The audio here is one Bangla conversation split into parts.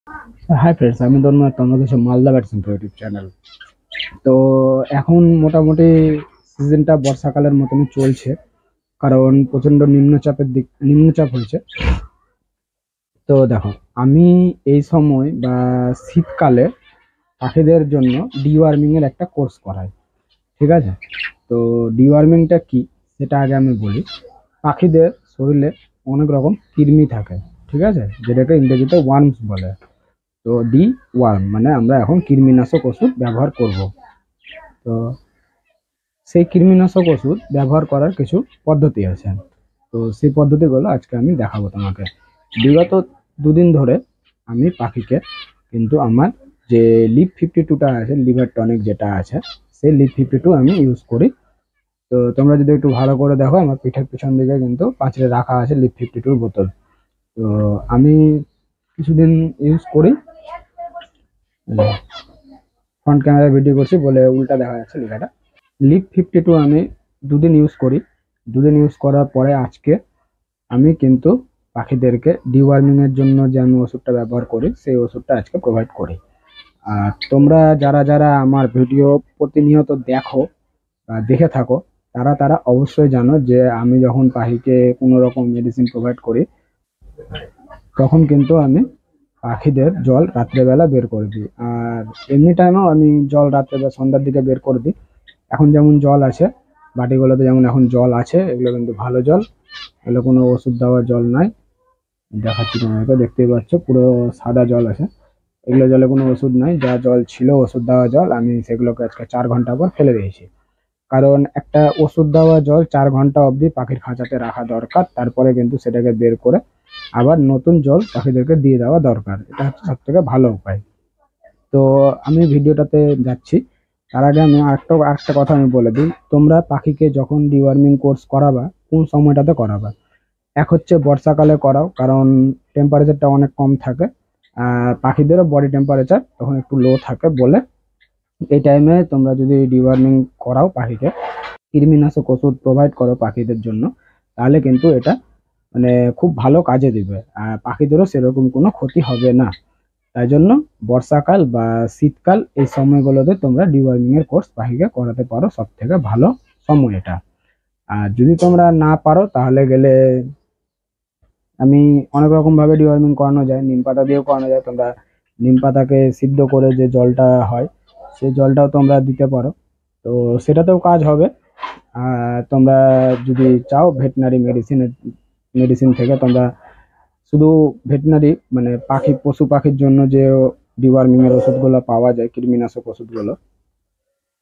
হাই ফ্রেন্ডস, আমি তন্ময়, তোমাদের কাছে মালদা ব্যাটস ইউটিউব চ্যানেল। তো এখন মোটামুটি সিজনটা বর্ষাকালের মতনই চলছে, কারণ প্রচন্ড নিম্নচাপ হয়েছে। তো দেখো, আমি এই সময় বা শীতকালে পাখিদের জন্য ডিওয়ার্মিং এর একটা কোর্স করাই, ঠিক আছে? তো ডিওয়ার্মিংটা কি সেটা আগে আমি বলি। পাখিদের শরীরে অনেক রকম কৃমি থাকে, ঠিক আছে, যেটাকে ইংরেজিতে ওয়ার্মস বলে। তো ডি ওয়ার্ম মানে আমরা এখন কৃমিনাশক ওষুধ ব্যবহার করব। তো সেই কৃমিনাশক ওষুধ ব্যবহার করার কিছু পদ্ধতি আছে। তো সেই পদ্ধতিগুলো আজকে আমি দেখাবো তোমাকে। বিগত দুদিন ধরে আমি পাখিকে কিন্তু আমার যে লিভ 52টা আছে, লিভার টনিক যেটা আছে, সেই লিভ 52 আমি ইউজ করি। তো তোমরা যদি একটু ভালো করে দেখো, আমার পিঠের পিছন দিকে কিন্তু পাঁচিলে রাখা আছে লিভ 52 বোতল। তো আমি কিছুদিন ইউজ করি, ফ্রন্ট ক্যামেরায় ভিডিও করছি বলে উল্টা দেখা যাচ্ছে লেখাটা। লিভ 52 আমি দুদিন ইউজ করি। দুদিন ইউজ করার পরে আজকে আমি কিন্তু পাখিদেরকে ডিওয়ার্মিং এর জন্য যে আমি ওষুধটা ব্যবহার করি, সেই ওষুধটা আজকে প্রোভাইড করি। আর তোমরা যারা যারা আমার ভিডিও প্রতিনিয়ত দেখো বা দেখে থাকো, তারা তারা অবশ্যই জানো যে আমি যখন পাখিকে কোনো রকম মেডিসিন প্রোভাইড করি, তখন কিন্তু আমি পাখিদের জল রাত্রেবেলা বের করে দিই। আর এমনি টাইমেও আমি জল রাত্রে বা সন্ধ্যার দিকে বের করে দিই। এখন যেমন জল আছে বাটিগুলোতে, যেমন এখন জল আছে, এগুলো কিন্তু ভালো জল, এগুলো কোনো ওষুধ দেওয়া জল নয়। দেখাচ্ছি তোমাকে, দেখতেই পাচ্ছ পুরো সাদা জল আছে। এগুলো জলে কোনো ওষুধ নাই, যা জল ছিল ওষুধ দেওয়া জল, আমি সেগুলোকে আজকে 4 ঘন্টা পর ফেলে দিয়েছি। কারণ একটা ওষুধ দেওয়া জল 4 ঘন্টা অবধি পাখির খাঁচাতে রাখা দরকার, তারপরে কিন্তু সেটাকে বের করে আবার নতুন জল পাখিদেরকে দিয়ে দেওয়া দরকার। এটা হচ্ছে সব থেকে ভালো উপায়। তো আমি ভিডিওটাতে যাচ্ছি, তার আগে আমি আরেকটা কথা আমি বলে দিই। তোমরা পাখিকে যখন ডিওয়ার্মিং কোর্স করাবা, কোন সময়টাতে করাবা? এক হচ্ছে বর্ষাকালে করাও, কারণ টেম্পারেচারটা অনেক কম থাকে, আর পাখিদেরও বডি টেম্পারেচার তখন একটু লো থাকে বলে এই টাইমে তোমরা যদি ডিওয়ার্মিং করাও, পাখিকে কৃমিনাশক ওষুধ প্রোভাইড করো পাখিদের জন্য, তাহলে কিন্তু এটা মানে খুব ভালো কাজে দিবে, আর পাখিদেরও সেরকম কোনো ক্ষতি হবে না। তাই জন্য বর্ষাকাল বা শীতকাল এই সময়গুলোতে তোমরা ডিওয়ার্মিং এর কোর্স পাখিকে করাতে পারো, সব থেকে ভালো সময় এটা। আর যদি তোমরা না পারো, তাহলে গেলে আমি অনেক রকম ভাবে ডিওয়ার্মিং করানো যায়। নিম পাতা দিয়েও করানো যায়, তোমরা নিম পাতাকে সিদ্ধ করে যে জলটা হয়, সেই জলটাও তোমরা দিতে পারো, তো সেটাতেও কাজ হবে। আর তোমরা যদি চাও ভেটেনারি মেডিসিন থেকে তোমরা শুধু ভেটেনারি মানে পশু পাখির জন্য যে ডিওয়ার্মিং এর ওষুধগুলো পাওয়া যায়, কৃমিনাশক ওষুধগুলো,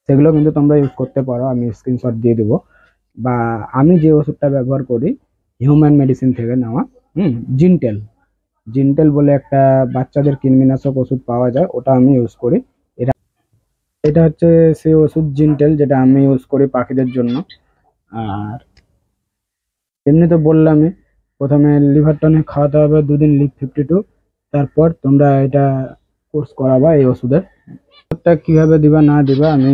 সেগুলো কিন্তু তোমরা ইউজ করতে পারো, আমি স্ক্রিনশট দিয়ে দেবো। বা আমি যে ওষুধটা ব্যবহার করি হিউম্যান মেডিসিন থেকে নেওয়া, জিনটেল জিনটেল বলে একটা বাচ্চাদের কৃমিনাশক ওষুধ পাওয়া যায়, ওটা আমি ইউজ করি। এটা এটা হচ্ছে সেই ওষুধ জিনটেল, যেটা আমি ইউজ করি পাখিদের জন্য। আর এমনি তো বললামই, প্রথমে লিভার টনিক খাওয়াতে হবে দুদিন লিভ 52, তারপর তোমরা এটা কোর্স করাবা এই ওষুধের। ওষুধটা কিভাবে দিবা না দিবা আমি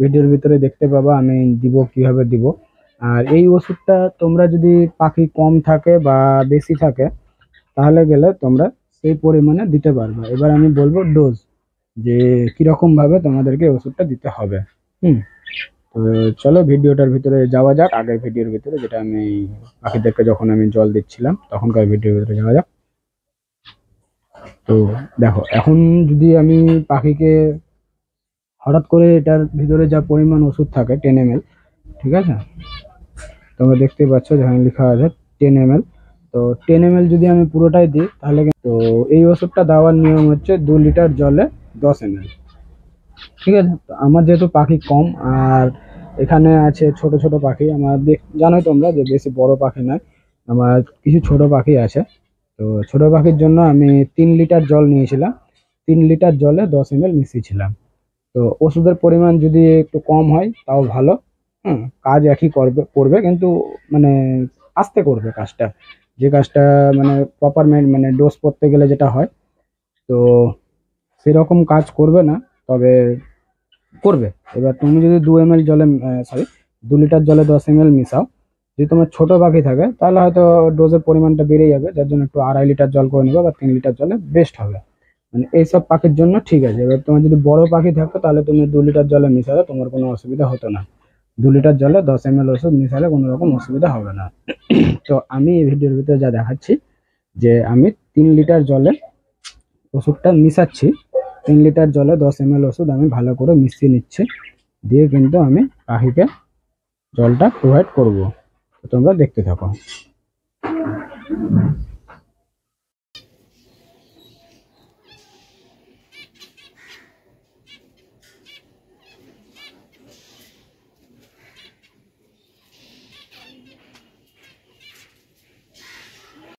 ভিডিওর ভিতরে দেখতে পাবা, আমি দিব কিভাবে দিব। আর এই ওষুধটা তোমরা যদি পাখি কম থাকে বা বেশি থাকে, তাহলে গেলে তোমরা সেই পরিমাণে দিতে পারবে। এবার আমি বলবো ডোজ, যে কিরকম ভাবে তোমাদেরকে ওষুধটা দিতে হবে। হুম তো চলো ভিডিওটার ভিতরে যাওয়া যাক। আগের ভিডিওর ভিতরে যেটা আমি পাখিদেরকে যখন আমি জল দিচ্ছিলাম তখনকার ভিডিওর ভিতরে যাওয়া যাক। তো দেখো, এখন যদি আমি পাখিকে হঠাৎ করে, এটার ভিতরে যা পরিমাণ ওষুধ থাকে 10 ml, ঠিক আছে, তোমরা দেখতেই পাচ্ছ যেখানে লেখা আছে 10 ml। তো 10 ml যদি আমি পুরোটাই দিই, তাহলে তো এই ওষুধটা দেওয়ার নিয়ম হচ্ছে 2 লিটার জলে 10 ml, ঠিক আছে? তো আমার যেহেতু পাখি কম, আর এখানে আছে ছোট ছোট পাখি, আমার জানোই তোমরা যে বেশি বড় পাখি নয়, আমার কিছু ছোট পাখি আছে। তো ছোট পাখির জন্য আমি 3 লিটার জল নিয়েছিলাম, 3 লিটার জলে 10 ml মিশিয়েছিলাম। তো ওষুধের পরিমাণ যদি একটু কম হয় তাও ভালো। কাজ একই করবে করবে, কিন্তু মানে আস্তে করবে কাজটা, যে কাজটা মানে প্রপার মানে ডোজ করতে গেলে যেটা হয়, তো সেরকম কাজ করবে না, তবে করবে। এবার তুমি যদি 2 ml জলে, সরি, 2 লিটার জলে 10 ml মিশাও, যদি তোমার ছোট পাখি থাকে তাহলে হয়তো ডোজের পরিমাণটা বেড়ে যাবে, যার জন্য একটু 2.5 লিটার জল করে নেবে বা 3 লিটার জলে বেস্ট হবে। মানে এইসব পাখির জন্য ঠিক আছে। এবার তোমার যদি বড় পাখি থাকতো তাহলে তুমি 2 লিটার জলে মিশালে তোমার কোনো অসুবিধা হতো না। 2 লিটার জলে 10 ml ওষুধ মিশালে কোনো রকম অসুবিধা হবে না। তো আমি এই ভিডিওর ভিতরে যা দেখাচ্ছি যে আমি 3 লিটার জলে ওষুধটা মিশাচ্ছি। 3 লিটার জলে 10 ml ওষুধ আমি ভালো করে মিশিয়ে নিচ্ছি, দিয়ে কিন্তু আমি পাখিকে জলটা প্রোভাইড করব। তো তোমরা দেখতে থাকো।